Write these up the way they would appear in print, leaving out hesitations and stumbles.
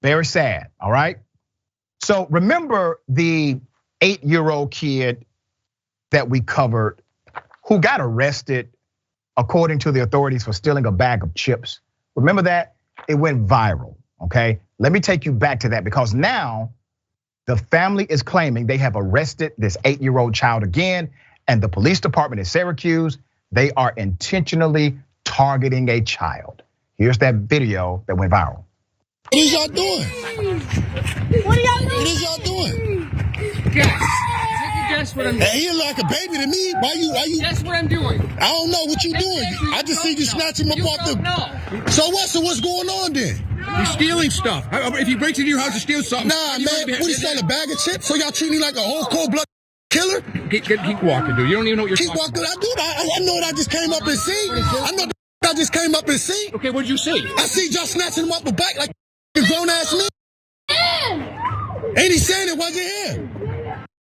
Very sad, all right? So remember the 8-year-old kid that we covered who got arrested, according to the authorities, for stealing a bag of chips? Remember that? It went viral, okay? Let me take you back to that, because now the family is claiming they have arrested this 8-year-old child again, and the police department in Syracuse, they are intentionally targeting a child. Here's that video that went viral. What is y'all doing? What are y'all doing? What is y'all doing? Guess. Take a guess what I'm doing. Hey, he like a baby to me. Why you? Guess what I'm doing. I don't know what you doing. I just see you snatch him up off the. No. So what? So what's going on then? You're stealing stuff. If he breaks into your house to steal something. Nah, man. What he selling, a bag of chips? So y'all treat me like a whole cold-blooded killer? Keep walking, dude. You don't even know what you're Keep talking walking. I know what I just came up and see. I know I just came up and see. Okay, what did you see? I see y'all snatching him up a bike like a grown-ass man. Ain't he saying it wasn't him?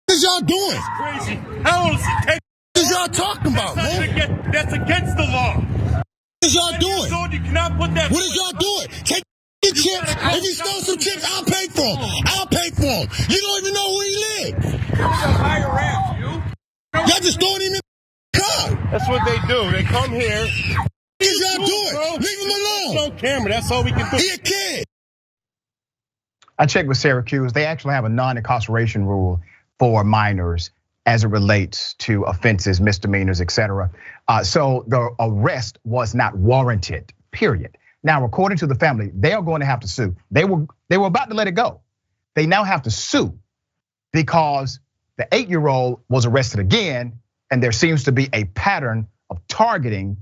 What is y'all doing? Crazy. How old is he? What is y'all talking about, man? That's against the law. What is y'all doing? You cannot put that. What is y'all doing? Take the chips. If you stole some chips, I'll pay for them. I'll pay for them. You don't even know where he lives. Higher ramp, you. Y'all just throwing him in the car. That's what they do. They come here. What is y'all doing? Bro. Leave him alone. It's on camera. That's all we can do. He a kid. I checked with Syracuse. They actually have a non-incarceration rule for minors as it relates to offenses, misdemeanors, etc. So the arrest was not warranted, period. Now, according to the family, they are going to have to sue. They were about to let it go. They now have to sue because the 8-year-old was arrested again, and there seems to be a pattern of targeting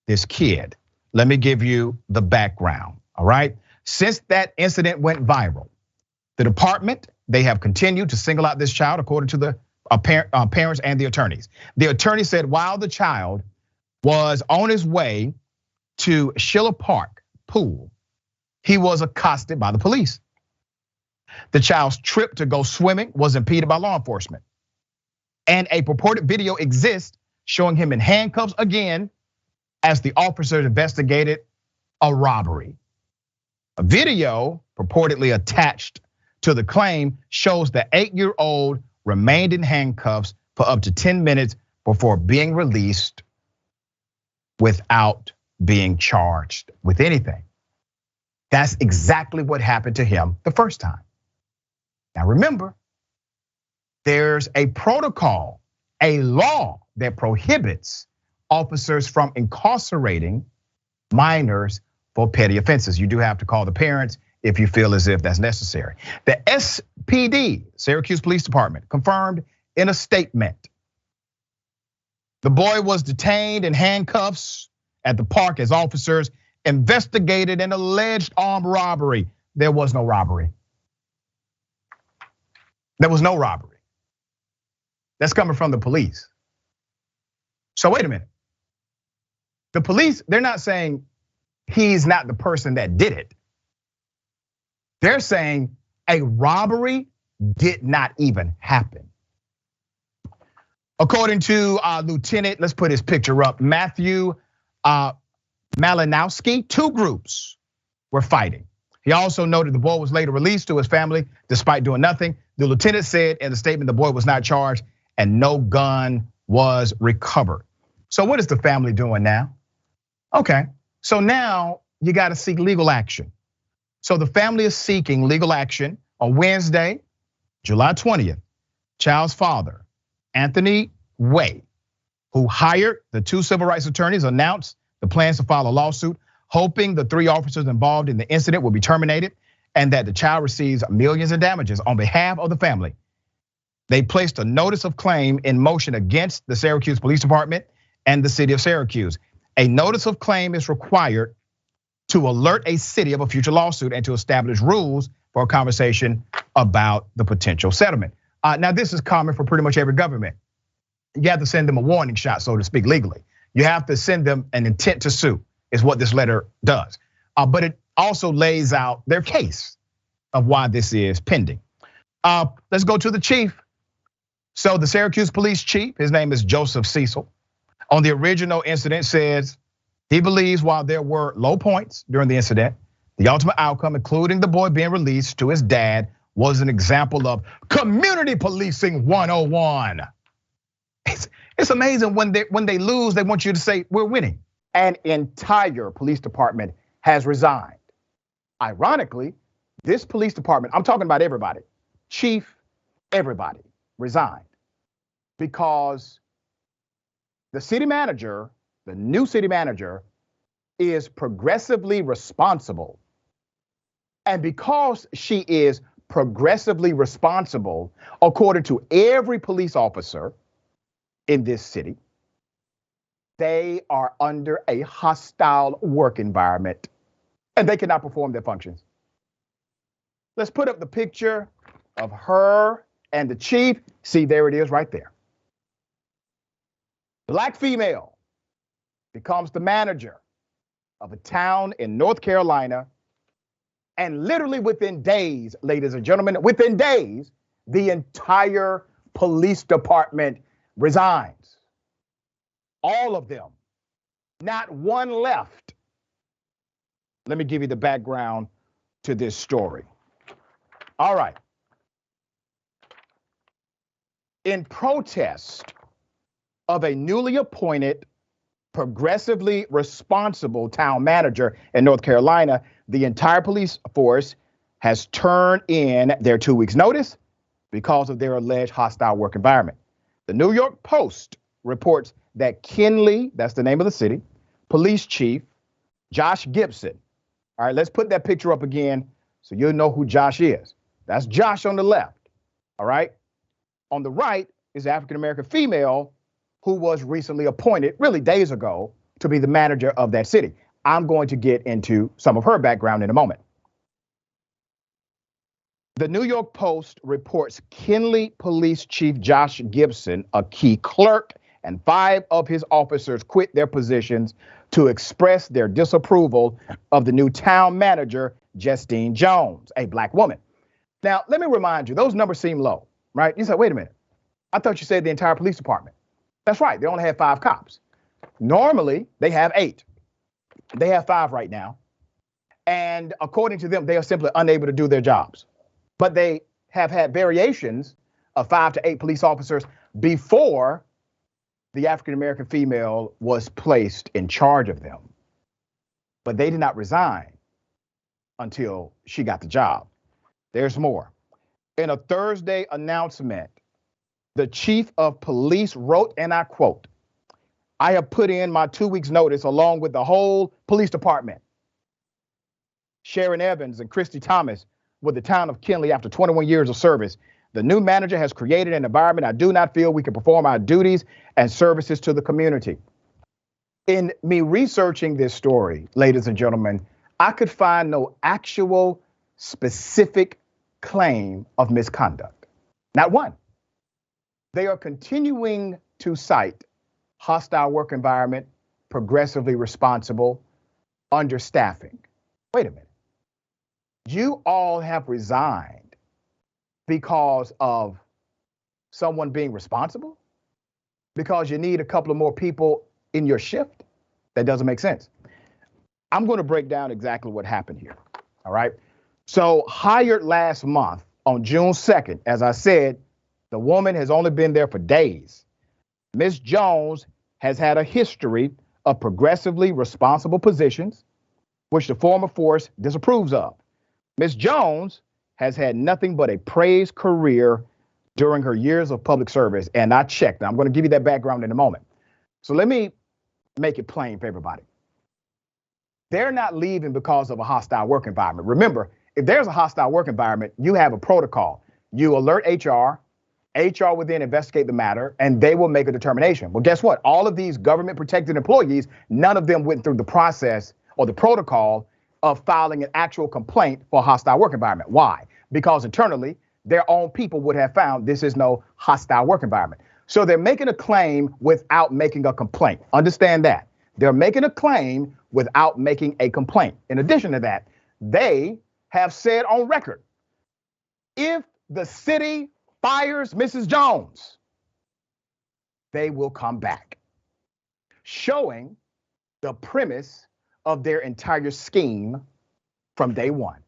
this kid. Let me give you the background, all right? Since that incident went viral, the department, they have continued to single out this child according to the parents and the attorneys. The attorney said while the child was on his way to Schiller Park pool, he was accosted by the police. The child's trip to go swimming was impeded by law enforcement. And a purported video exists showing him in handcuffs again as the officers investigated a robbery. A video purportedly attached to the claim shows the 8-year-old remained in handcuffs for up to 10 minutes before being released without being charged with anything. That's exactly what happened to him the first time. Now remember, there's a protocol, a law that prohibits officers from incarcerating minors for petty offenses. You do have to call the parents if you feel as if that's necessary. The SPD, Syracuse Police Department, confirmed in a statement the boy was detained in handcuffs at the park as officers investigated an alleged armed robbery. There was no robbery. There was no robbery. That's coming from the police. So wait a minute. The police, they're not saying he's not the person that did it. They're saying a robbery did not even happen. According to Lieutenant, let's put his picture up, Matthew Malinowski, 2 groups were fighting. He also noted the boy was later released to his family despite doing nothing. The lieutenant said in the statement the boy was not charged and no gun was recovered. So what is the family doing now? Okay, so now you gotta seek legal action. So the family is seeking legal action on Wednesday, July 20th. Child's father, Anthony Way, who hired the 2 civil rights attorneys, announced the plans to file a lawsuit, hoping the 3 officers involved in the incident will be terminated and that the child receives millions in damages. On behalf of the family, they placed a notice of claim in motion against the Syracuse Police Department and the city of Syracuse. A notice of claim is required to alert a city of a future lawsuit and to establish rules for a conversation about the potential settlement. Now, this is common for pretty much every government. You have to send them a warning shot, so to speak, legally. You have to send them an intent to sue, is what this letter does. But it also lays out their case of why this is pending. Let's go to the chief. So the Syracuse police chief, his name is Joseph Cecil, on the original incident says he believes while there were low points during the incident, The ultimate outcome, including the boy being released to his dad, was an example of community policing 101. It's amazing when they lose, they want you to say we're winning. An entire police department has resigned. Ironically, this police department, I'm talking about everybody, chief, everybody resigned because the city manager, the new city manager, is progressively responsible. And because she is progressively responsible, according to every police officer in this city, they are under a hostile work environment and they cannot perform their functions. Let's put up the picture of her and the chief. See, there it is right there. Black female becomes the manager of a town in North Carolina. And literally within days, ladies and gentlemen, within days, the entire police department resigns. All of them. Not one left. Let me give you the background to this story. All right. In protest of a newly appointed, progressively responsible town manager in North Carolina, the entire police force has turned in their 2 weeks notice because of their alleged hostile work environment. The New York Post reports that Kinley, that's the name of the city, police chief, Josh Gibson. All right, let's put that picture up again so you'll know who Josh is. That's Josh on the left, all right? On the right is African-American female who was recently appointed, really days ago, to be the manager of that city. I'm going to get into some of her background in a moment. The New York Post reports Kinley Police Chief Josh Gibson, a key clerk, and 5 of his officers quit their positions to express their disapproval of the new town manager, Justine Jones, a black woman. Now, let me remind you, those numbers seem low, right? You said, wait a minute. I thought you said the entire police department. That's right, they only have 5 cops. Normally, they have 8. They have 5 right now. And according to them, they are simply unable to do their jobs. But they have had variations of 5 to 8 police officers before the African-American female was placed in charge of them. But they did not resign until she got the job. There's more. In a Thursday announcement, the chief of police wrote, and I quote, "I have put in my 2 weeks notice along with the whole police department. Sharon Evans and Christy Thomas with the town of Kinley after 21 years of service. The new manager has created an environment I do not feel we can perform our duties and services to the community." In me researching this story, ladies and gentlemen, I could find no actual specific claim of misconduct. Not one. They are continuing to cite hostile work environment, progressively responsible, understaffing. Wait a minute. You all have resigned because of someone being responsible? Because you need a couple of more people in your shift? That doesn't make sense. I'm going to break down exactly what happened here. All right. So hired last month on June 2nd, as I said, the woman has only been there for days. Ms. Jones has had a history of progressively responsible positions, which the former force disapproves of. Ms. Jones has had nothing but a praised career during her years of public service. And I checked. Now, I'm going to give you that background in a moment. So let me make it plain for everybody. They're not leaving because of a hostile work environment. Remember, if there's a hostile work environment, you have a protocol. You alert HR. HR will then investigate the matter and they will make a determination. Well, guess what? All of these government protected employees, none of them went through the process or the protocol of filing an actual complaint for a hostile work environment. Why? Because internally, their own people would have found this is no hostile work environment. So they're making a claim without making a complaint. Understand that. They're making a claim without making a complaint. In addition to that, they have said on record, if the city fires Mrs. Jones, they will come back, showing the premise of their entire scheme from day one.